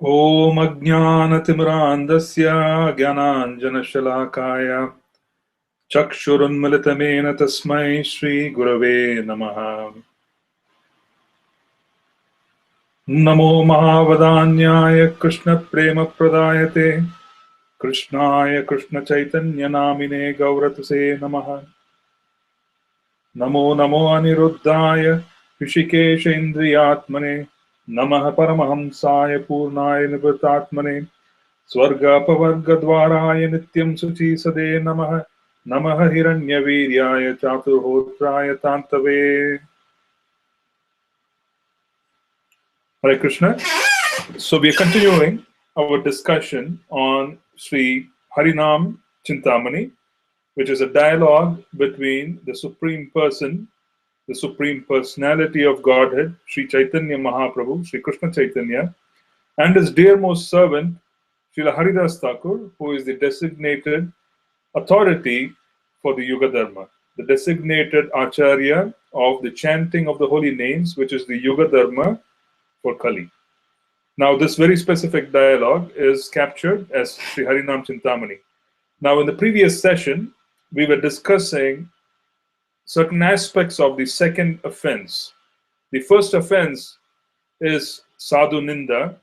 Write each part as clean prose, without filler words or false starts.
ॐ अज्ञानतिमिरान्धस्य ज्ञानाञ्जनशलाकाय चक्षुरुन्मिलितमेन तस्मै श्रीगुरवे नमः। नमो महावदान्याय कृष्णप्रेमप्रदायते कृष्णाय कृष्णचैतन्यनामिने गौरतसे नमः। नमो नमो अनिरुद्धाय ऋषिकेशेन्द्रियात्मने नमः परमहंसाय पूर्णाय निवृत्तात्मने स्वर्गापवर्गद्वाराय नित्यं शुचिसदे नमः। नमः हिरण्यवीर्याय चातुर्होत्राय तान्तवे। Hare Krishna. So we are continuing our discussion on Sri Harinam Cintamani, which is a dialogue between the Supreme Person, the Supreme Personality of Godhead, Sri Chaitanya Mahaprabhu, Sri Krishna Chaitanya, and his dearmost servant, Srila Haridas Thakur, who is the designated authority for the Yuga Dharma, the designated Acharya of the chanting of the holy names, which is the Yuga Dharma for Kali. Now, this very specific dialogue is captured as Sri Harinam Cintamani. Now, in the previous session, we were discussing certain aspects of the second offense. The first offense is Sadhu Ninda,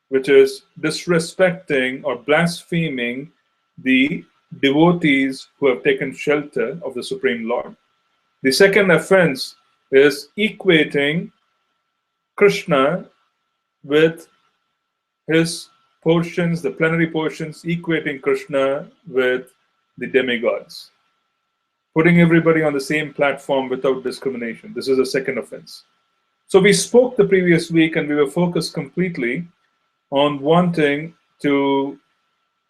which is disrespecting or blaspheming the devotees who have taken shelter of the Supreme Lord. The second offense is equating Krishna with his portions, the plenary portions, equating Krishna with the demigods, putting everybody on the same platform without discrimination. This is a second offense. So we spoke the previous week and we were focused completely on wanting to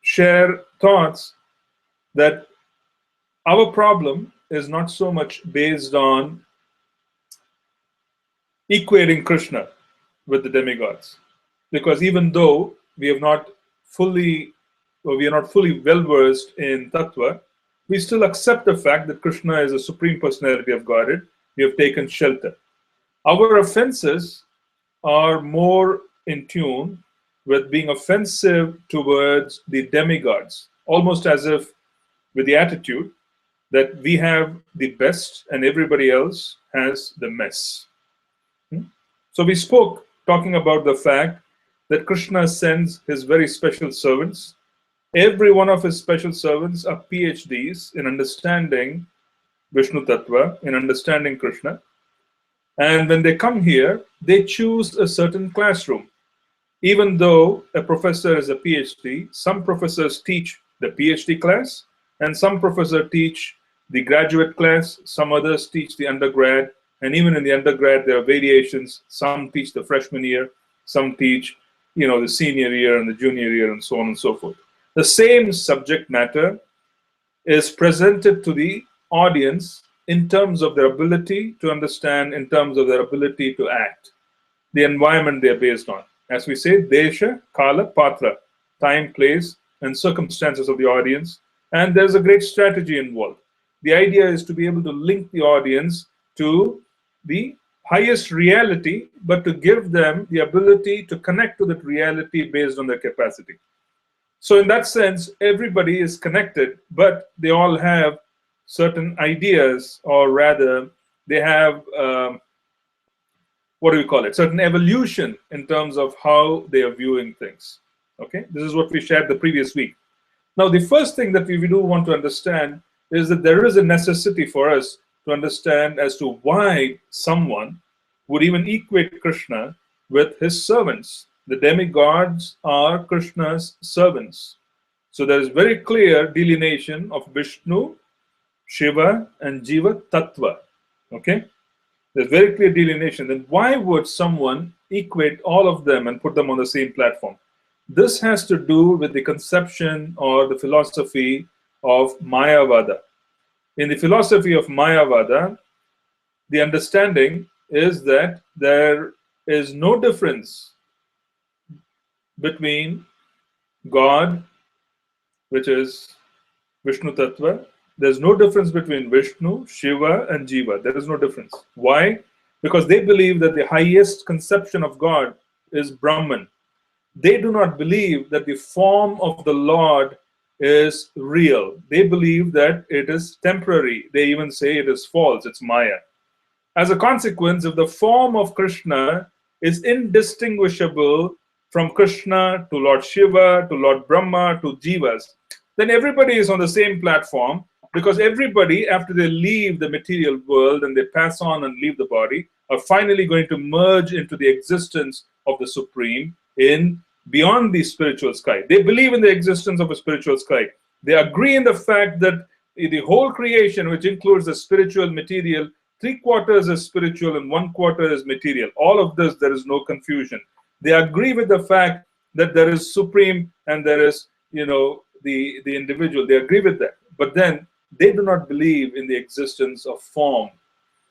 share thoughts that our problem is not so much based on equating Krishna with the demigods, because even though we are not fully well versed in Tattva, we still accept the fact that Krishna is a Supreme Personality of Godhead. We have taken shelter. Our offenses are more in tune with being offensive towards the demigods, almost as if with the attitude that we have the best and everybody else has the mess. So we spoke talking about the fact that Krishna sends his very special servants. Every one of his special servants are PhDs in understanding Vishnu Tattva, in understanding Krishna. And when they come here, they choose a certain classroom. Even though a professor is a PhD, some professors teach the PhD class, and some professors teach the graduate class, some others teach the undergrad, and even in the undergrad, there are variations. Some teach the freshman year, some teach, the senior year and the junior year, and so on and so forth. The same subject matter is presented to the audience in terms of their ability to understand, in terms of their ability to act, the environment they are based on. As we say, Desha, Kala, Patra, time, place, and circumstances of the audience. And there's a great strategy involved. The idea is to be able to link the audience to the highest reality, but to give them the ability to connect to that reality based on their capacity. So in that sense, everybody is connected, but they all have certain ideas, or rather, they have certain evolution in terms of how they are viewing things. Okay, this is what we shared the previous week. Now, the first thing that we do want to understand is that there is a necessity for us to understand as to why someone would even equate Krishna with his servants. The demigods are Krishna's servants. So there is very clear delineation of Vishnu, Shiva, and Jiva Tattva. Okay? There's very clear delineation. Then why would someone equate all of them and put them on the same platform? This has to do with the conception or the philosophy of Mayavada. In the philosophy of Mayavada, the understanding is that there is no difference between God, which is Vishnu Tattva. There's no difference between Vishnu, Shiva, and Jiva. There is no difference. Why? Because they believe that the highest conception of God is Brahman. They do not believe that the form of the Lord is real. They believe that it is temporary. They even say it is false, it's Maya. As a consequence, if the form of Krishna is indistinguishable from Krishna to Lord Shiva, to Lord Brahma, to Jivas, then everybody is on the same platform, because everybody, after they leave the material world and they pass on and leave the body, are finally going to merge into the existence of the Supreme in beyond the spiritual sky. They believe in the existence of a spiritual sky. They agree in the fact that the whole creation, which includes the spiritual material, 3/4 is spiritual and 1/4 is material. All of this, there is no confusion. They agree with the fact that there is Supreme and there is, the individual. They agree with that. But then they do not believe in the existence of form.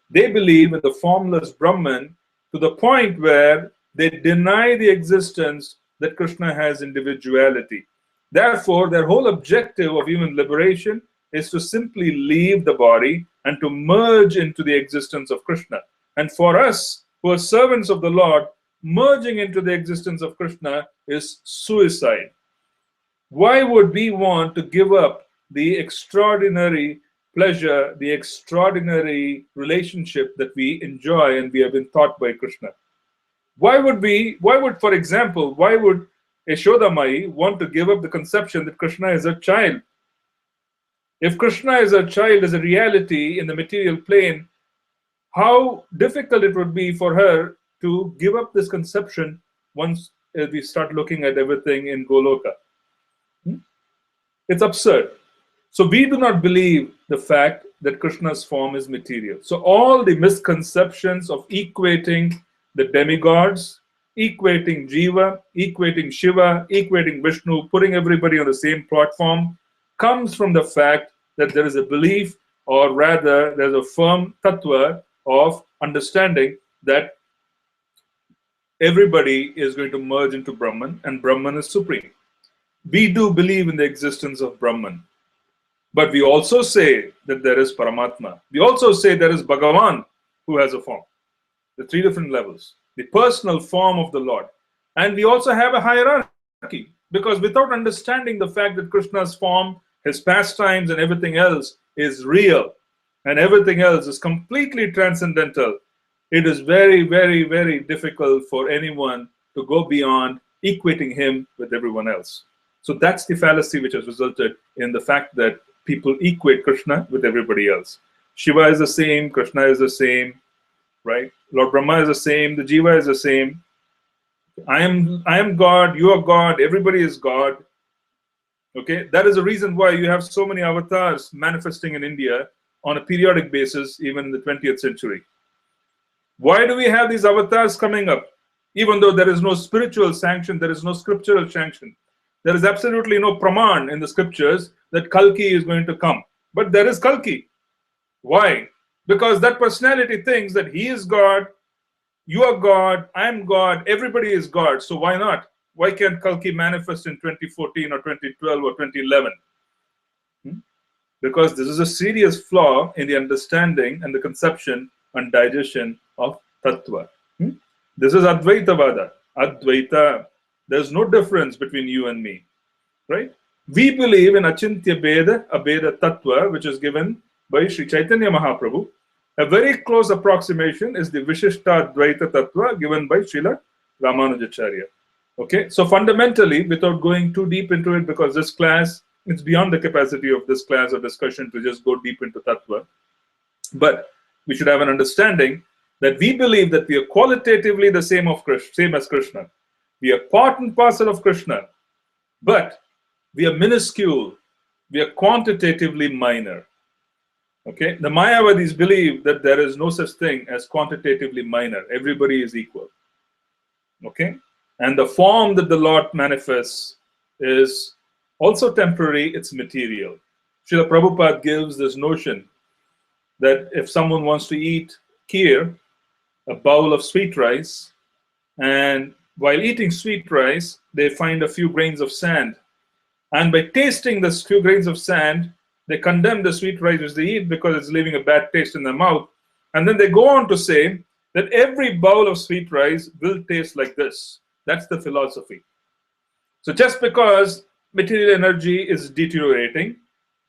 They believe in the formless Brahman to the point where they deny the existence that Krishna has individuality. Therefore, their whole objective of human liberation is to simply leave the body and to merge into the existence of Krishna. And for us, who are servants of the Lord, merging into the existence of Krishna is suicide. Why would we want to give up the extraordinary pleasure, the extraordinary relationship that we enjoy and we have been taught by Krishna? Why would, for example, why would Yashodamai want to give up the conception that Krishna is a child? If Krishna is a child, is a reality in the material plane, how difficult it would be for her to give up this conception once we start looking at everything in Goloka. It's absurd. So we do not believe the fact that Krishna's form is material. So all the misconceptions of equating the demigods, equating Jiva, equating Shiva, equating Vishnu, putting everybody on the same platform, comes from the fact that there is a belief, or rather there's a firm tattva of understanding that everybody is going to merge into Brahman and Brahman is supreme. We do believe in the existence of Brahman, but we also say that there is Paramatma. We also say there is Bhagavan who has a form. The 3 different levels. The personal form of the Lord. And we also have a hierarchy, because without understanding the fact that Krishna's form, his pastimes and everything else is real and everything else is completely transcendental, it is very, very, very difficult for anyone to go beyond equating him with everyone else. So that's the fallacy which has resulted in the fact that people equate Krishna with everybody else. Shiva is the same, Krishna is the same, right? Lord Brahma is the same, the Jiva is the same. I am God, you are God, everybody is God. Okay, that is the reason why you have so many avatars manifesting in India on a periodic basis, even in the 20th century. Why do we have these avatars coming up? Even though there is no spiritual sanction, there is no scriptural sanction. There is absolutely no praman in the scriptures that Kalki is going to come. But there is Kalki. Why? Because that personality thinks that he is God, you are God, I am God, everybody is God. So why not? Why can't Kalki manifest in 2014 or 2012 or 2011? Because this is a serious flaw in the understanding and the conception and digestion of Tattva. This is Advaitavada. Advaita. There's no difference between you and me. Right? We believe in Achintya Beda, Abeda Tattva, which is given by Sri Chaitanya Mahaprabhu. A very close approximation is the Vishishta Advaita Tattva given by Srila Ramanujacharya. Okay, so fundamentally, without going too deep into it, because this class, it's beyond the capacity of this class or discussion to just go deep into Tattva, but we should have an understanding that we believe that we are qualitatively the same as Krishna. We are part and parcel of Krishna, but we are minuscule. We are quantitatively minor. Okay, the Mayavadis believe that there is no such thing as quantitatively minor. Everybody is equal. Okay, and the form that the Lord manifests is also temporary, it's material. Srila Prabhupada gives this notion that if someone wants to eat kheer, a bowl of sweet rice, and while eating sweet rice, they find a few grains of sand. And by tasting this few grains of sand, they condemn the sweet rice which they eat because it's leaving a bad taste in their mouth. And then they go on to say that every bowl of sweet rice will taste like this. That's the philosophy. So just because material energy is deteriorating,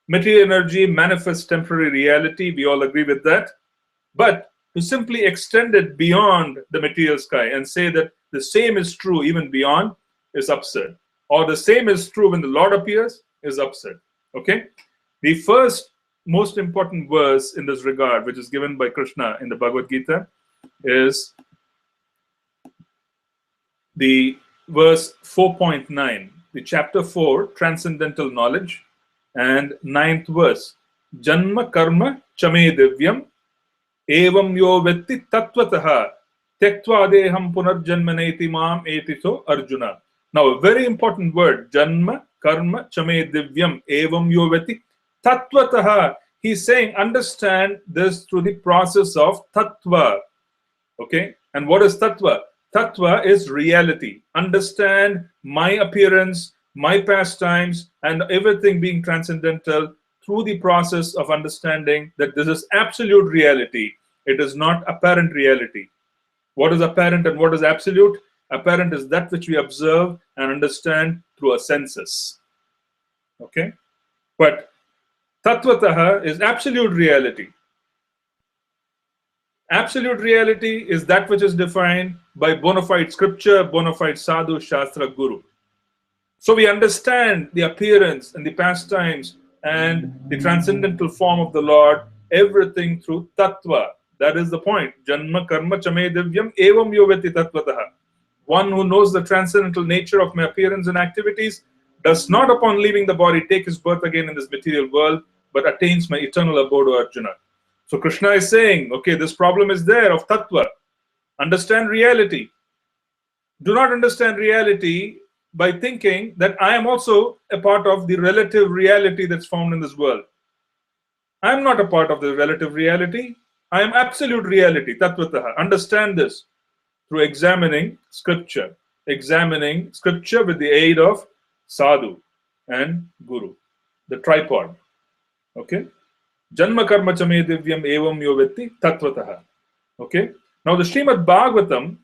material energy manifests temporary reality, we all agree with that. But to simply extend it beyond the material sky and say that the same is true even beyond is absurd. Or the same is true when the Lord appears is absurd. Okay? The first most important verse in this regard, which is given by Krishna in the Bhagavad Gita, is the verse 4.9, the chapter 4, Transcendental Knowledge, and ninth verse, Janma Karma Chame Divyam Evam Yo Vetti Tattvataha Tektva Deham Punarjanmaneti Mam Etito Arjuna. Now, a very important word, Janma Karma Chame Divyam Evam Yo Vetti Tattvataha. He's saying, understand this through the process of Tattva. Okay? And what is Tattva? Tattva is reality. Understand my appearance, my pastimes, and everything being transcendental through the process of understanding that this is absolute reality. It is not apparent reality. What is apparent and what is absolute? Apparent is that which we observe and understand through our senses. Okay? But Tattvataha is absolute reality. Absolute reality is that which is defined by bona fide scripture, bona fide sadhu, shastra, guru. So we understand the appearance and the pastimes and the transcendental form of the Lord, everything through tattva. That is the point. Janma karma chame divyam evam yoveti tattvataha. One who knows the transcendental nature of my appearance and activities does not upon leaving the body take his birth again in this material world, but attains my eternal abode, O Arjuna. So Krishna is saying, okay, this problem is there of tattva. Understand reality. Do not understand reality by thinking that I am also a part of the relative reality that's found in this world. I am not a part of the relative reality. I am absolute reality, tattvataha. Understand this through examining scripture with the aid of sadhu and guru, the tripod. Okay? Janma karma chame divyam evam yovetti tattvataha. Okay? Now the Srimad Bhagavatam,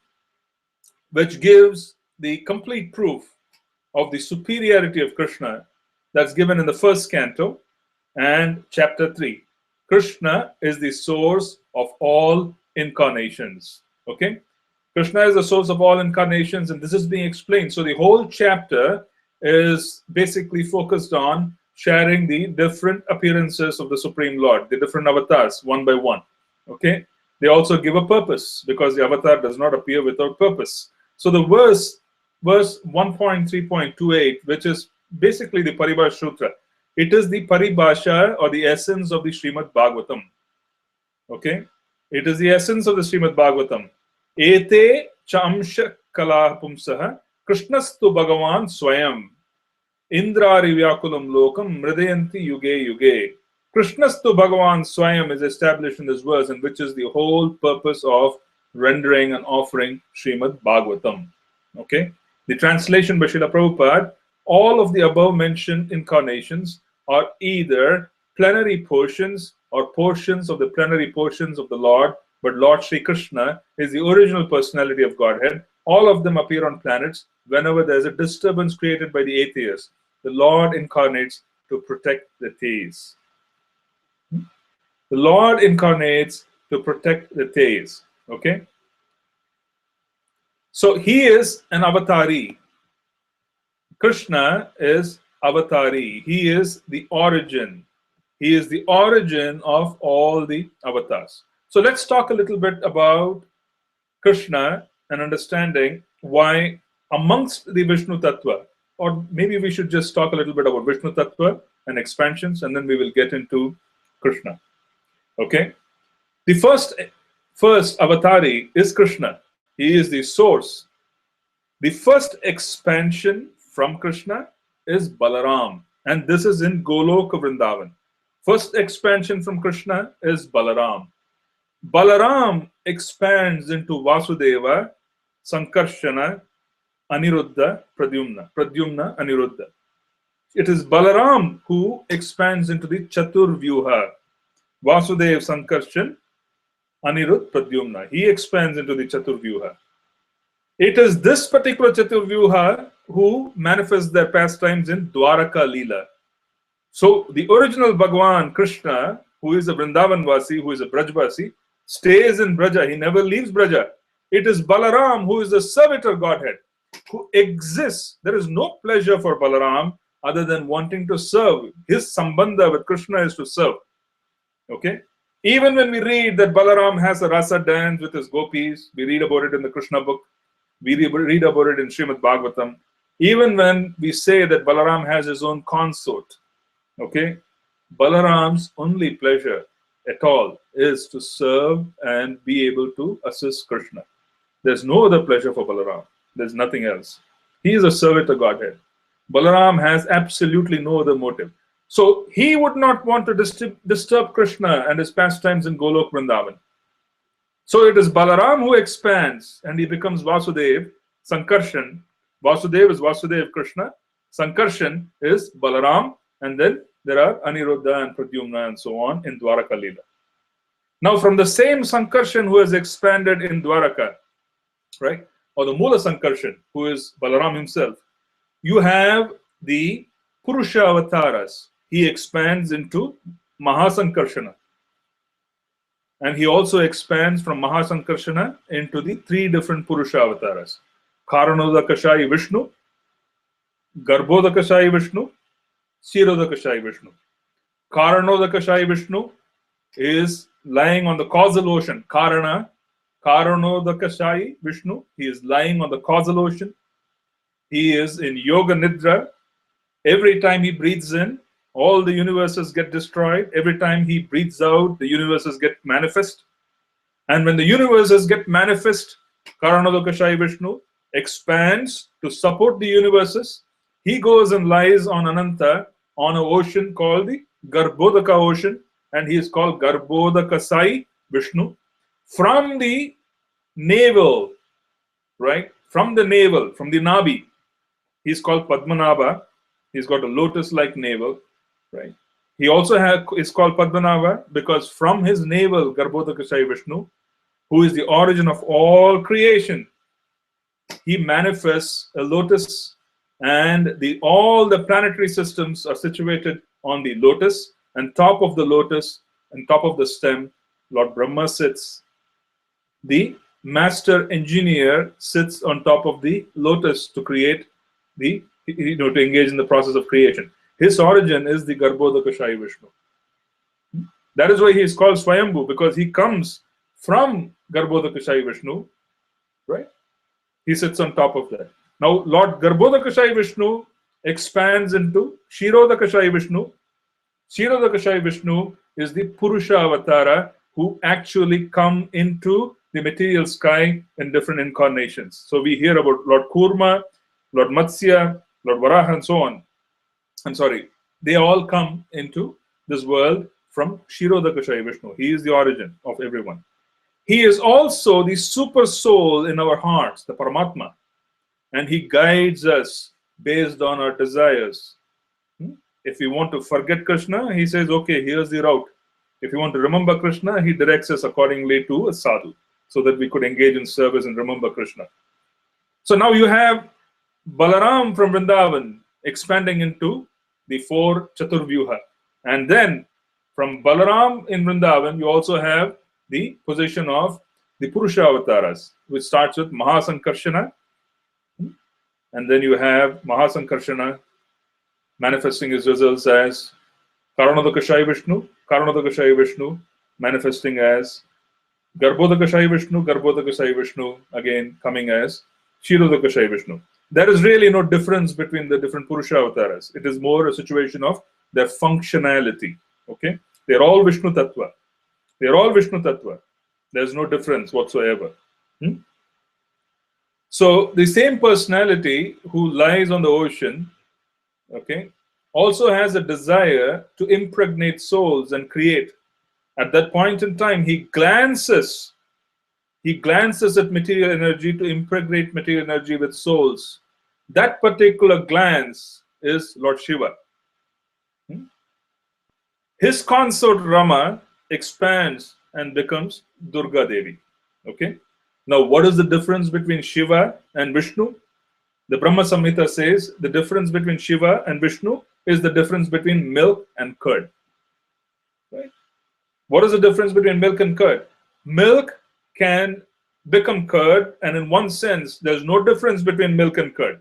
which gives the complete proof of the superiority of Krishna, that's given in the first canto and chapter 3. Krishna is the source of all incarnations. Okay? Krishna is the source of all incarnations, and this is being explained. So the whole chapter is basically focused on sharing the different appearances of the Supreme Lord, the different avatars, one by one. Okay? They also give a purpose, because the avatar does not appear without purpose. So the verse 1.3.28, which is basically the Paribhasha Sutra, it is the Paribhasha or the essence of the Srimad Bhagavatam. Okay? It is the essence of the Srimad Bhagavatam. Ete chamsha kala pumsaha Krishnastu Bhagavan Swayam Indrari Vyakulam Lokam Mridayanti Yuge Yuge. Krishnastu Bhagavan Swayam is established in this verse, and which is the whole purpose of rendering and offering Srimad Bhagavatam. Okay? The translation by Srila Prabhupada, all of the above mentioned incarnations are either plenary portions or portions of the plenary portions of the Lord, but Lord Sri Krishna is the original personality of Godhead. All of them appear on planets whenever there is a disturbance created by the atheists. The Lord incarnates to protect the theists. The Lord incarnates to protect the theists. Okay? So he is an avatari. Krishna is avatari. He is the origin. He is the origin of all the avatars. So let's talk a little bit about Krishna and understanding why amongst the Vishnu Tattva, or maybe we should just talk a little bit about Vishnu Tattva and expansions, and then we will get into Krishna. Okay? The first avatari is Krishna. He is the source. The first expansion from Krishna is Balaram, and this is in Goloka Vrindavan. First expansion from Krishna is Balaram. Balaram expands into Vasudeva, Sankarshana, Aniruddha, Pradyumna, Aniruddha. It is Balaram who expands into the Chaturvyuha. Vasudev, Sankarshan, Aniruddha, Pradyumna. He expands into the Chaturvyuha. It is this particular Chaturvyuha who manifest their pastimes in Dwaraka Leela. So the original Bhagavan Krishna, who is a Vrindavan Vasi, who is a Brajvasi, stays in Braja. He never leaves Braja. It is Balaram who is the servitor Godhead, who exists. There is no pleasure for Balaram other than wanting to serve. His sambandha with Krishna is to serve. Okay? Even when we read that Balaram has a rasa dance with his gopis, we read about it in the Krishna book, we read about it in Srimad Bhagavatam. Even when we say that Balaram has his own consort, okay, Balaram's only pleasure at all is to serve and be able to assist Krishna. There's no other pleasure for Balaram. There's nothing else. He is a servitor Godhead. Balaram has absolutely no other motive. So he would not want to disturb Krishna and his pastimes in Golok Vrindavan. So it is Balaram who expands and he becomes Vasudev, Sankarshan. Vasudev is Vasudev Krishna. Sankarshan is Balaram. And then there are Aniruddha and Pradyumna and so on in Dwaraka Leela. Now from the same Sankarshan who has expanded in Dwaraka, right, or the Mula Sankarshan, who is Balaram himself, you have the Purusha avatars. He expands into Mahasankarshana. And he also expands from Mahasankarshana into the three different Purusha avatars. Karanodakashayi Vishnu, Garbhodakashayi Vishnu, Kshirodakashayi Vishnu. Karanodakashayi Vishnu is lying on the causal ocean. Karanodakashayi Vishnu, he is lying on the causal ocean. He is in Yoga Nidra. Every time he breathes in, all the universes get destroyed. Every time he breathes out, the universes get manifest. And when the universes get manifest, Karanodakashayi Vishnu expands to support the universes. He goes and lies on Ananta on an ocean called the Garbhodaka ocean, and he is called Garbhodakasai Vishnu. From the navel, right? From the navel, from the Nabi, he's called Padmanabha. He's got a lotus-like navel, right? He also is called Padmanabha because from his navel, Garbhodakashayi Vishnu, who is the origin of all creation, he manifests a lotus, and all the planetary systems are situated on the lotus, and top of the lotus and top of the stem, Lord Brahma sits. The master engineer sits on top of the lotus to create to engage in the process of creation. His origin is the Garbhodakashayi Vishnu. That is why he is called Swayambhu, because he comes from Garbhodakashayi Vishnu, right? He sits on top of that. Now, Lord Garbhodakashayi Vishnu expands into Kshirodakashayi Vishnu. Kshirodakashayi Vishnu is the Purusha avatara who actually come into the material sky in different incarnations. So we hear about Lord Kurma, Lord Matsya, Lord Varaha, and so on. I'm sorry, they all come into this world from Kshirodakashayi Vishnu. He is the origin of everyone. He is also the super soul in our hearts, the Paramatma, and he guides us based on our desires. If we want to forget Krishna, he says, okay, here's the route. If we want to remember Krishna, he directs us accordingly to a sadhu, so that we could engage in service and remember Krishna. So now you have Balaram from Vrindavan expanding into the four Chaturvyuha. And then from Balaram in Vrindavan, you also have the position of the Purusha avatars, which starts with Mahasankarshana. And then you have Mahasankarshana manifesting his results as Karanodakashayi Vishnu, manifesting as Garbhodakashayi Vishnu, again coming as Kshirodakashayi Vishnu. There is really no difference between the different Purusha avatars. It is more a situation of their functionality. Okay? They're all Vishnu Tattva. There's no difference whatsoever. So the same personality who lies on the ocean, okay, also has a desire to impregnate souls and create. At that point in time, he glances at material energy to impregnate material energy with souls. That particular glance is Lord Shiva. His consort Rama expands and becomes Durga Devi. Okay. Now, what is the difference between Shiva and Vishnu? The Brahma Samhita says the difference between Shiva and Vishnu is the difference between milk and curd. Right? What is the difference between milk and curd? Milk can become curd, and in one sense, there's no difference between milk and curd.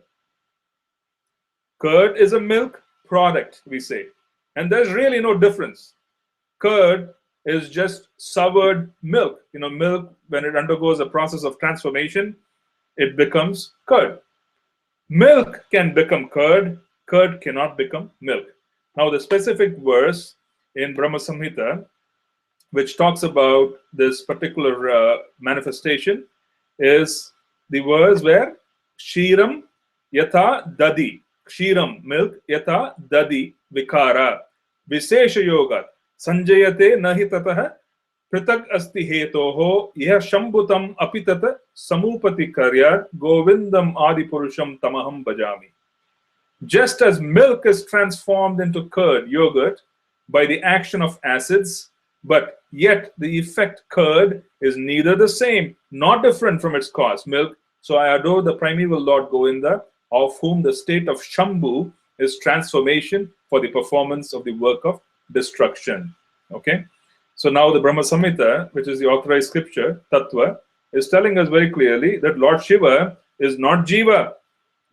Curd is a milk product, we say, and there's really no difference. Curd is just soured milk. Milk, when it undergoes a process of transformation, it becomes curd. Milk can become curd, curd cannot become milk. Now, the specific verse in Brahma Samhita, which talks about this particular manifestation, is the verse where Kshiram Yatha Dadi, Kshiram, milk, Yatha Dadi, Vikara, Visesha Yoga, Sanjayate Nahi Tataha, Pritak Asti Hetoho, Yah Shambhutam Apitata, Samupati Karyat, Govindam Adipurusham Tamaham Bhajami. Just as milk is transformed into curd, yogurt, by the action of acids, but yet the effect curd is neither the same nor different from its cause, milk. So I adore the primeval Lord Govinda, of whom the state of Shambhu is transformation for the performance of the work of destruction. Okay? So now the Brahma Samhita, which is the authorized scripture, Tattva, is telling us very clearly that Lord Shiva is not Jiva,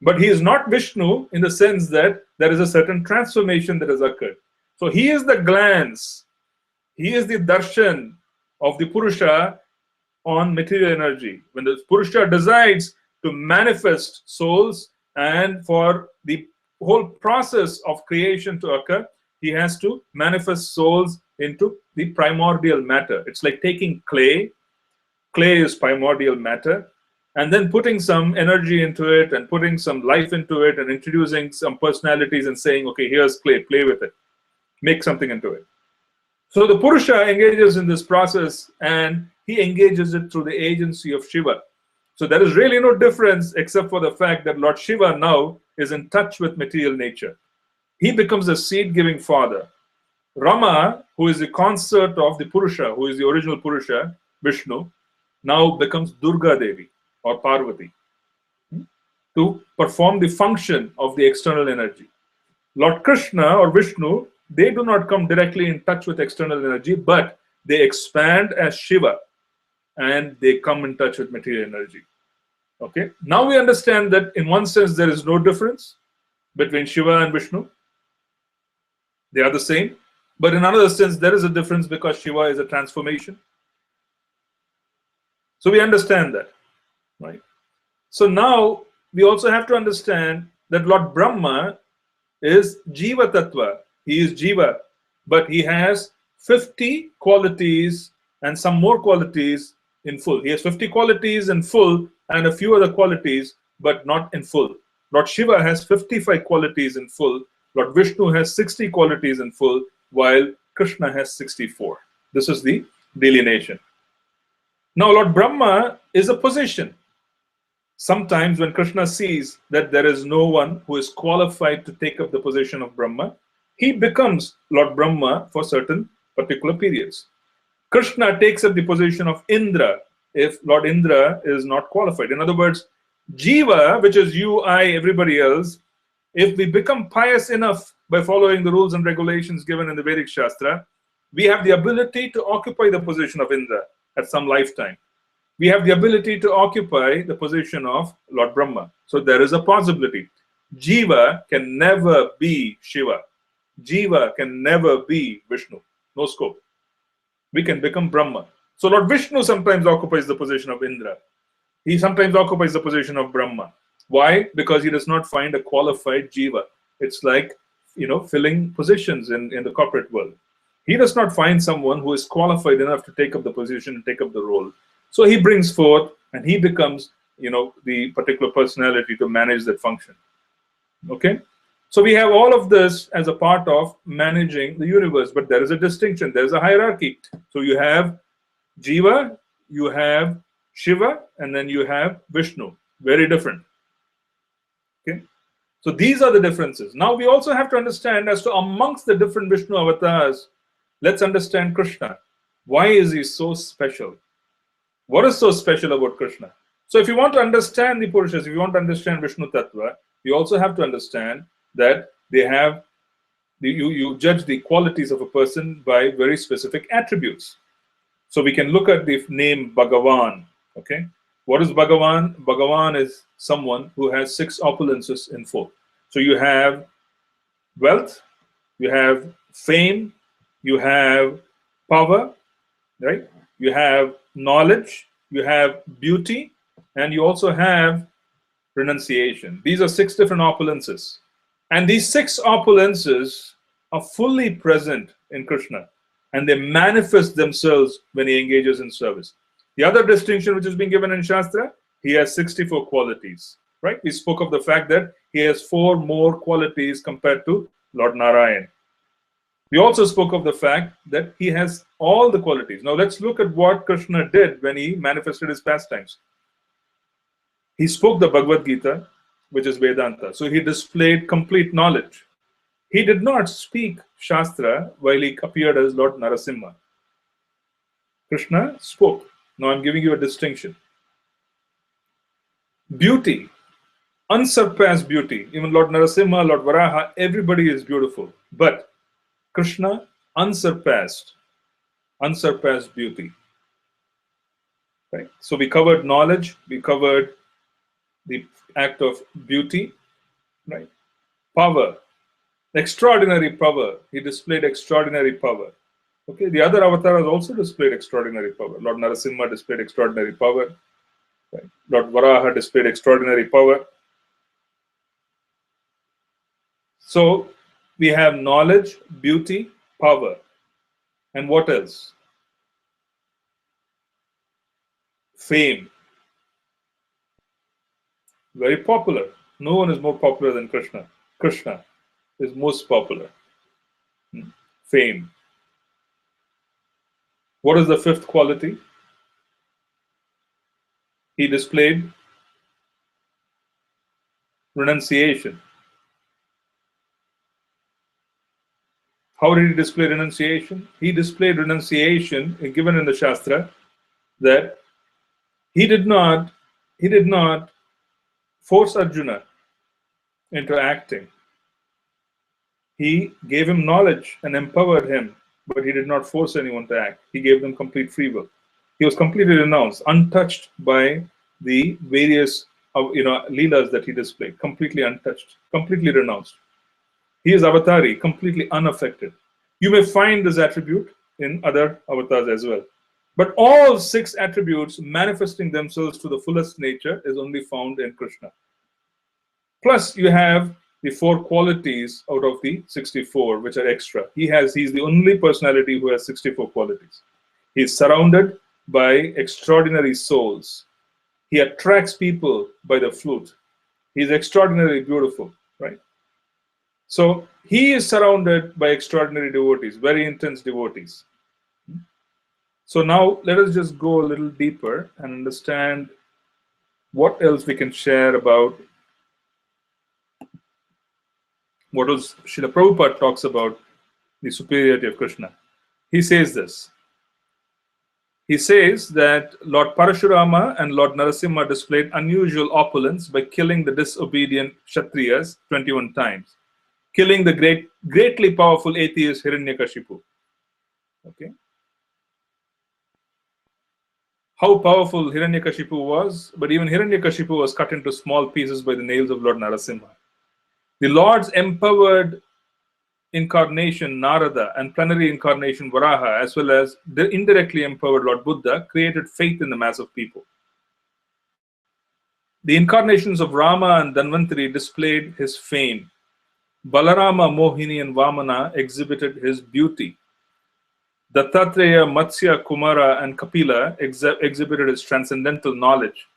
but he is not Vishnu in the sense that there is a certain transformation that has occurred. So he is the glance, he is the darshan of the Purusha on material energy. When the Purusha decides to manifest souls and for the whole process of creation to occur, he has to manifest souls into the primordial matter. It's like taking clay. Clay is primordial matter, and then putting some energy into it and putting some life into it and introducing some personalities and saying, okay, here's clay, play with it, make something into it. So the Purusha engages in this process, and he engages it through the agency of Shiva. So there is really no difference except for the fact that Lord Shiva now is in touch with material nature. He becomes a seed-giving father. Rama, who is the consort of the Purusha, who is the original Purusha, Vishnu, now becomes Durga Devi or Parvati to perform the function of the external energy. Lord Krishna or Vishnu, they do not come directly in touch with external energy, but they expand as Shiva and they come in touch with material energy. Okay. Now we understand that in one sense there is no difference between Shiva and Vishnu. They are the same. But in another sense, there is a difference because Shiva is a transformation. So we understand that, right? So now we also have to understand that Lord Brahma is Jiva Tattva. He is Jiva, but he has 50 qualities and some more qualities in full. He has 50 qualities in full and a few other qualities, but not in full. Lord Shiva has 55 qualities in full. Lord Vishnu has 60 qualities in full, while Krishna has 64. This is the delineation. Now, Lord Brahma is a position. Sometimes when Krishna sees that there is no one who is qualified to take up the position of Brahma, he becomes Lord Brahma for certain particular periods. Krishna takes up the position of Indra if Lord Indra is not qualified. In other words, Jiva, which is you, I, everybody else, if we become pious enough by following the rules and regulations given in the Vedic Shastra, we have the ability to occupy the position of Indra at some lifetime. We have the ability to occupy the position of Lord Brahma. So there is a possibility. Jiva can never be Shiva. Jiva can never be Vishnu. No scope. We can become Brahma. So Lord Vishnu sometimes occupies the position of Indra. He sometimes occupies the position of Brahma. Why? Because he does not find a qualified Jiva. It's like, filling positions in the corporate world. He does not find someone who is qualified enough to take up the position and take up the role. So he brings forth and he becomes, the particular personality to manage that function. Okay? So we have all of this as a part of managing the universe, but there is a distinction. There is a hierarchy. So you have Jiva, you have Shiva, and then you have Vishnu. Very different. Okay? So these are the differences. Now we also have to understand as to amongst the different Vishnu avatars, let's understand Krishna. Why is he so special? What is so special about Krishna? So if you want to understand the Purushas, if you want to understand Vishnu Tattva, you also have to understand that they have, you judge the qualities of a person by very specific attributes. So we can look at the name Bhagavan. Okay, what is Bhagavan? Bhagavan is someone who has 6 opulences in 4. So you have wealth, you have fame, you have power, right? You have knowledge, you have beauty, and you also have renunciation. These are 6 different opulences. And these 6 opulences are fully present in Krishna, and they manifest themselves when he engages in service. The other distinction which is being given in Shastra, he has 64 qualities, right? We spoke of the fact that he has 4 more qualities compared to Lord Narayan. We also spoke of the fact that he has all the qualities. Now let's look at what Krishna did when he manifested his pastimes. He spoke the Bhagavad Gita, which is Vedanta. So he displayed complete knowledge. He did not speak Shastra while he appeared as Lord Narasimha. Krishna spoke. Now I'm giving you a distinction. Beauty, unsurpassed beauty. Even Lord Narasimha, Lord Varaha, everybody is beautiful. But Krishna, unsurpassed beauty. Right? So we covered knowledge, we covered the act of beauty, right? Power, extraordinary power. He displayed extraordinary power. Okay, the other avatars also displayed extraordinary power. Lord Narasimha displayed extraordinary power. Right? Lord Varaha displayed extraordinary power. So we have knowledge, beauty, power. And what else? Fame. Very popular. No one is more popular than Krishna. Krishna is most popular. Fame. What is the 5th quality? He displayed renunciation. How did he display renunciation? He displayed renunciation, given in the Shastra, that he did not force Arjuna into acting. He gave him knowledge and empowered him, but he did not force anyone to act. He gave them complete free will. He was completely renounced, untouched by the various leelas that he displayed. Completely untouched, completely renounced. He is avatari, completely unaffected. You may find this attribute in other avatars as well. But all 6 attributes manifesting themselves to the fullest nature is only found in Krishna. Plus, you have the 4 qualities out of the 64, which are extra. He's the only personality who has 64 qualities. He is surrounded by extraordinary souls. He attracts people by the flute. He is extraordinarily beautiful, right? So he is surrounded by extraordinary devotees, very intense devotees. So now let us just go a little deeper and understand what else we can share about what else Srila Prabhupada talks about the superiority of Krishna. He says this. He says that Lord Parashurama and Lord Narasimha displayed unusual opulence by killing the disobedient Kshatriyas 21 times, killing the greatly powerful atheist Hiranyakashipu. Okay. How powerful Hiranyakashipu was, but even Hiranyakashipu was cut into small pieces by the nails of Lord Narasimha. The Lord's empowered incarnation Narada and plenary incarnation Varaha, as well as the indirectly empowered Lord Buddha, created faith in the mass of people. The incarnations of Rama and Dhanvantari displayed his fame. Balarama, Mohini, and Vamana exhibited his beauty. Dattatreya, Matsya, Kumara, and Kapila exhibited his transcendental knowledge.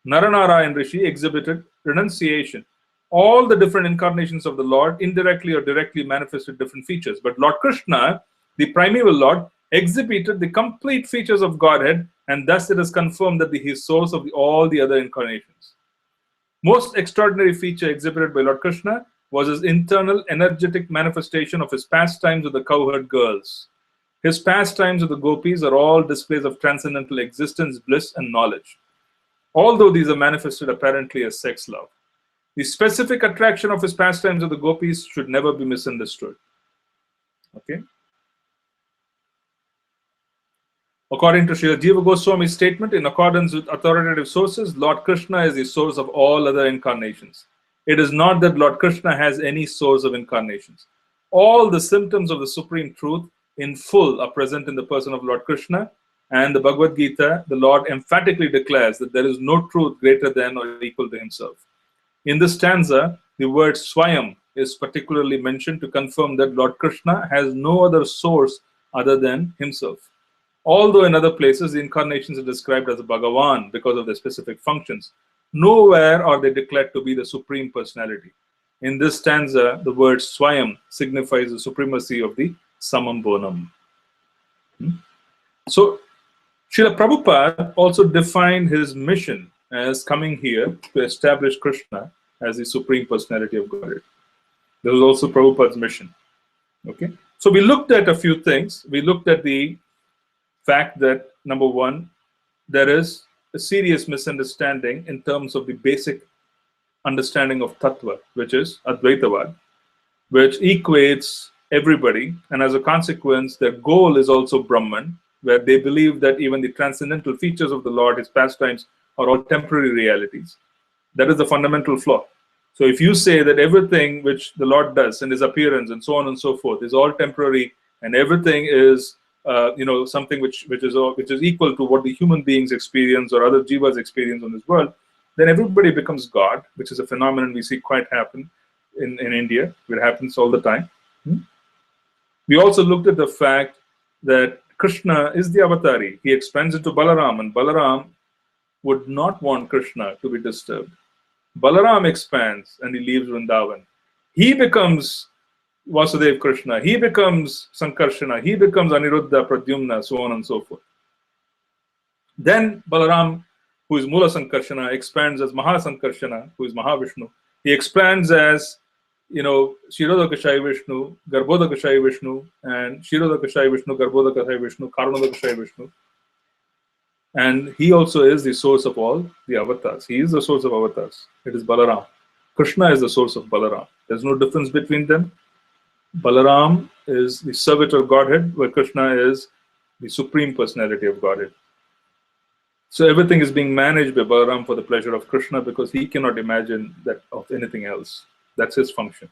Naranarayan Rishi exhibited renunciation. All the different incarnations of the Lord indirectly or directly manifested different features. But Lord Krishna, the primeval Lord, exhibited the complete features of Godhead, and thus it is confirmed that he is source of all the other incarnations. Most extraordinary feature exhibited by Lord Krishna was his internal energetic manifestation of his pastimes with the cowherd girls. His pastimes with the gopis are all displays of transcendental existence, bliss, and knowledge. although these are manifested apparently as sex love. The specific attraction of his pastimes of the gopis should never be misunderstood. Okay. According to Srila Jiva Goswami's statement, in accordance with authoritative sources, Lord Krishna is the source of all other incarnations. It is not that Lord Krishna has any source of incarnations. All the symptoms of the Supreme Truth in full are present in the person of Lord Krishna, and the Bhagavad Gita, the Lord emphatically declares that there is no truth greater than or equal to himself. In this stanza, the word Swayam is particularly mentioned to confirm that Lord Krishna has no other source other than himself. Although in other places the incarnations are described as a Bhagavan because of their specific functions, nowhere are they declared to be the Supreme Personality. In this stanza, the word Swayam signifies the supremacy of the Samam Bonam. So, Srila Prabhupada also defined his mission as coming here to establish Krishna as the Supreme Personality of Godhead. This was also Prabhupada's mission. Okay, so we looked at a few things. We looked at the fact that, number one, there is a serious misunderstanding in terms of the basic understanding of Tattva, which is Advaitavad, which equates everybody, and as a consequence, their goal is also Brahman, where they believe that even the transcendental features of the Lord, his pastimes, are all temporary realities. That is the fundamental flaw. So if you say that everything which the Lord does in his appearance and so on and so forth is all temporary, and everything is something which is equal to what the human beings experience or other jivas experience on this world, then everybody becomes God, which is a phenomenon we see quite happen in India. It happens all the time. We also looked at the fact that Krishna is the avatari. He expands into Balaram, and Balaram would not want Krishna to be disturbed. Balaram expands and he leaves Vrindavan. He becomes Vasudev Krishna. He becomes Sankarshana. He becomes Aniruddha, Pradyumna, so on and so forth. Then Balaram, who is Mula Sankarshana, expands as Mahasankarshana, who is Mahavishnu. He expands as Shirodakashai Vishnu, Garbhodakashai Vishnu, and Shirodakashai Vishnu, Garbhodakashai Vishnu, Karunadakashai Vishnu. And he also is the source of all the avatars. He is the source of avatars. It is Balaram. Krishna is the source of Balaram. There's no difference between them. Balaram is the servitor of Godhead, where Krishna is the Supreme Personality of Godhead. So everything is being managed by Balaram for the pleasure of Krishna, because he cannot imagine that of anything else. That's his function.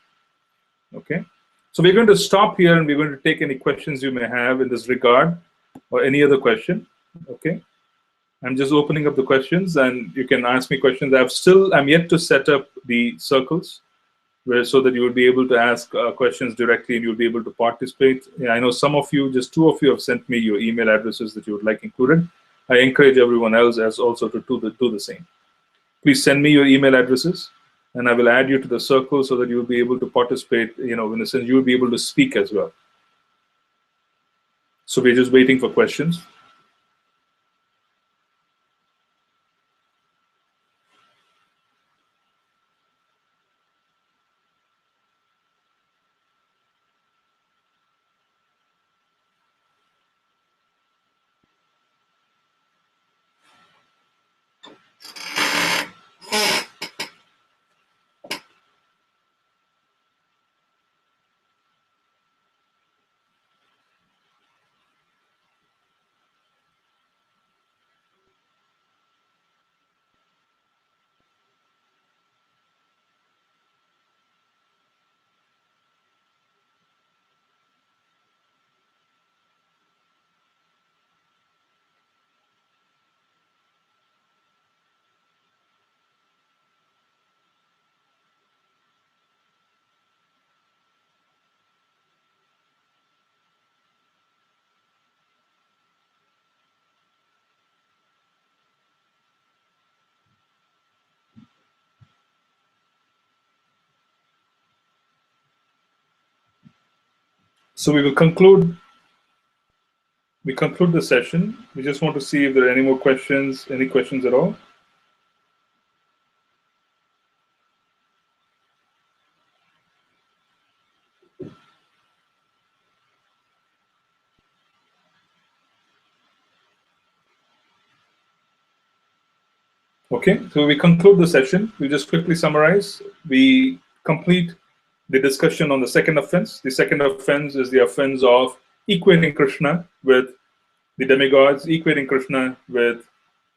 Okay? So we're going to stop here, and we're going to take any questions you may have in this regard, or any other question. Okay? I'm just opening up the questions, and you can ask me questions. I'm yet to set up the circles, so that you will be able to ask questions directly, and you'll be able to participate. Yeah, I know some of you, just 2 of you, have sent me your email addresses that you would like included. I encourage everyone else as also to do the same. Please send me your email addresses, and I will add you to the circle so that you will be able to participate. In a sense, you will be able to speak as well. So we're just waiting for questions. So we conclude the session. We just want to see if there are any more questions, any questions at all. Okay, so we conclude the session. We just quickly summarize. We complete the discussion on the second offense. The second offense is the offense of equating Krishna with the demigods, equating Krishna with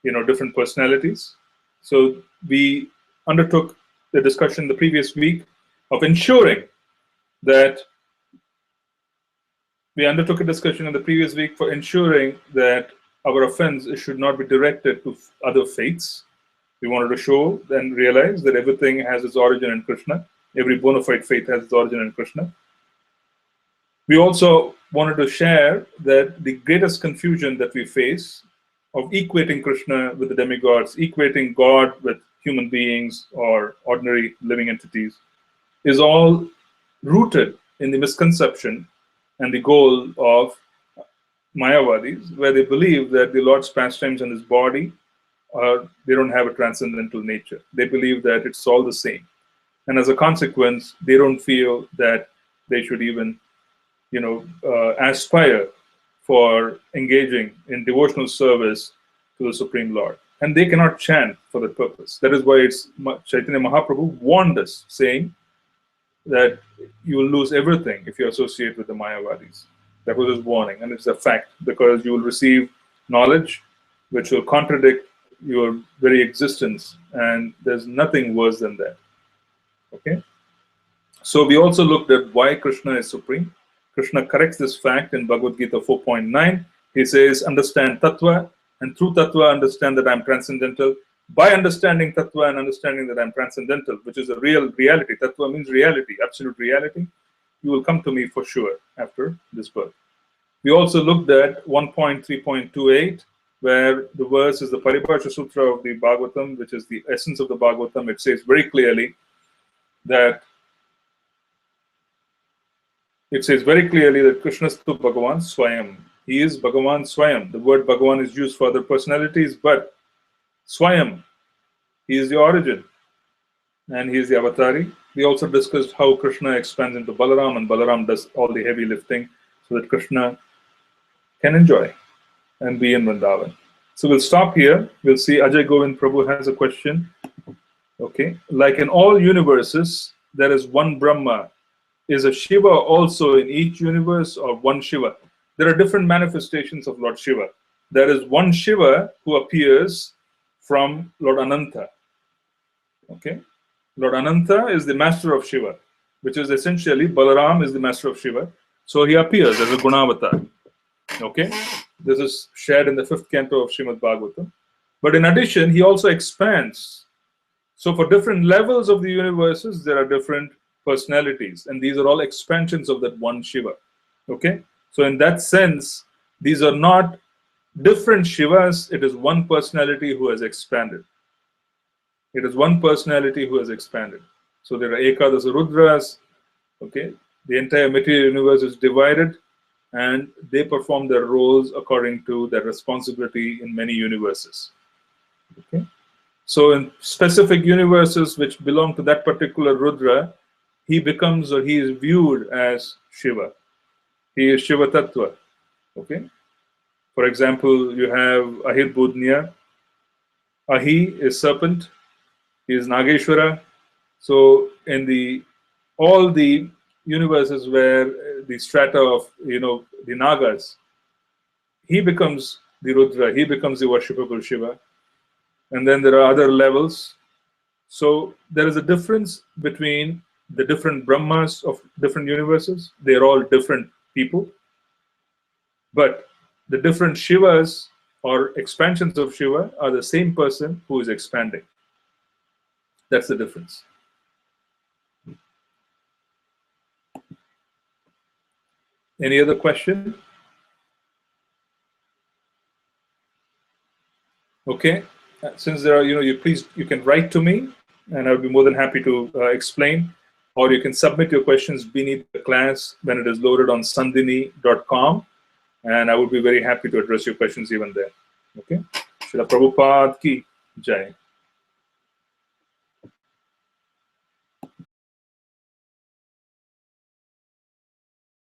different personalities. So we undertook the discussion the previous week of ensuring that we undertook a discussion in the previous week for ensuring that our offense should not be directed to other faiths. We wanted to show and realize that everything has its origin in Krishna. Every bona fide faith has its origin in Krishna. We also wanted to share that the greatest confusion that we face of equating Krishna with the demigods, equating God with human beings or ordinary living entities, is all rooted in the misconception and the goal of Mayavadis, where they believe that the Lord's pastimes and his body, they don't have a transcendental nature. They believe that it's all the same. And as a consequence, they don't feel that they should even aspire for engaging in devotional service to the Supreme Lord. And they cannot chant for that purpose. That is why Chaitanya Mahaprabhu warned us, saying that you will lose everything if you associate with the Mayavadis. That was his warning, and it's a fact, because you will receive knowledge which will contradict your very existence, and there's nothing worse than that. Okay? So we also looked at why Krishna is supreme. Krishna corrects this fact in Bhagavad Gita 4.9. He says, understand Tattva, and through Tattva, understand that I'm transcendental. By understanding Tattva and understanding that I'm transcendental, which is a real reality, Tattva means reality, absolute reality, you will come to me for sure after this birth. We also looked at 1.3.28, where the verse is the Paribhasha Sutra of the Bhagavatam, which is the essence of the Bhagavatam. It says very clearly that Krishna Stu Bhagavan Swayam. He is Bhagavan Swayam. The word Bhagavan is used for other personalities, but Swayam, he is the origin, and he is the avatari. We also discussed how Krishna expands into Balaram, and Balaram does all the heavy lifting so that Krishna can enjoy and be in Vrindavan. So we'll stop here. We'll see Ajay Govind Prabhu has a question. Okay. Like in all universes, there is one Brahma. Is a Shiva also in each universe, or one Shiva? There are different manifestations of Lord Shiva. There is one Shiva who appears from Lord Ananta. Okay. Lord Ananta is the master of Shiva, which is essentially Balaram is the master of Shiva. So he appears as a Gunavatar. Okay. This is shared in the 5th canto of Srimad Bhagavatam. But in addition, he also expands. So for different levels of the universes, there are different personalities, and these are all expansions of that one Shiva. Okay. So in that sense, these are not different Shivas. It is one personality who has expanded. It is one personality who has expanded. So there are Ekadasa Rudras. Okay. The entire material universe is divided, and they perform their roles according to their responsibility in many universes. Okay. So in specific universes which belong to that particular Rudra, he becomes, or he is viewed as Shiva. He is Shiva Tattva. Okay. For example, you have Ahir Budnya. Ahi is serpent. He is Nageshwara. So in all the universes where the strata of the Nagas, he becomes the Rudra. He becomes the worshipable Shiva. And then there are other levels. So there is a difference between the different Brahmas of different universes. They are all different people. But the different Shivas or expansions of Shiva are the same person who is expanding. That's the difference. Any other question? Okay. Since there are, you can write to me, and I'll be more than happy to explain. Or you can submit your questions beneath the class when it is loaded on sandhini.com, and I would be very happy to address your questions even there. Okay. Srila Prabhupada ki Jai.